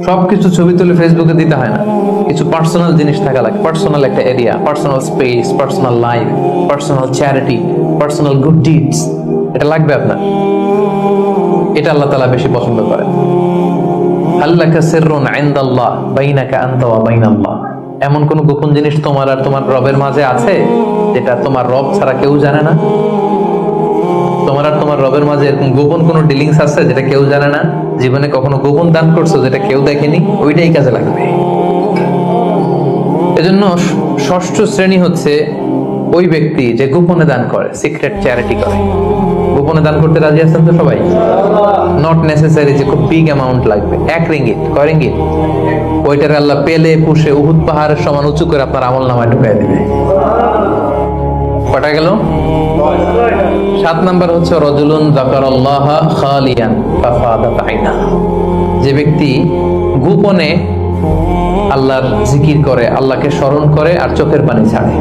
সবকিছু ছবি তুলে ফেসবুকে দিতে হয় না, কিছু পার্সোনাল জিনিস থাকা লাগে, পার্সোনাল একটা area, personal space, personal life, personal charity, personal good deeds, এটা লাগবে আপনার। এটা আল্লাহ তাআলা বেশি পছন্দ করেন। আল্লাকা সিররুন ইনদাল্লাহ বাইনাকা আনতা ওয়া বাইনাল্লাহ, এমন কোন গোপন জিনিস তোমার আর তোমার রবের মাঝে আছে যেটা তোমার রব ছাড়া কেউ জানে না? তোমার আর তোমার রবের মাঝে এরকম গোপন কোনো ডিলিংস আছে যেটা কেউ জানে না? জীবনে কখনো গোপন দান করছো যেটা কেউ দেখেনি? ওইটাই কাজে লাগবে। এজন্য ষষ্ঠ শ্রেণী হচ্ছে ওই ব্যক্তি যে গোপনে দান করে, সিক্রেট চ্যারিটি করে। গোপনে দান করতে রাজি আছেন তো সবাই? নট নেসেসারি যে খুব বিগ অ্যামাউন্ট লাগবে, 1 রিঙ্গিত, কয় রিঙ্গিত, ওইটার আল্লাহ পেলে পুষে উহুদ পাহাড়ের সমান উঁচু করে আপনার আমল নামায় ঢুকাই দিবে। কটা গেল? 7 নাম্বার হচ্ছে রাজুলুন যাকারাল্লাহ খালিয়ান ফাফাদাত আইনা, যে ব্যক্তি গোপনে আল্লাহর জিকির করে, আল্লাহকে স্মরণ করে আর চোখের পানি ছাড়ে।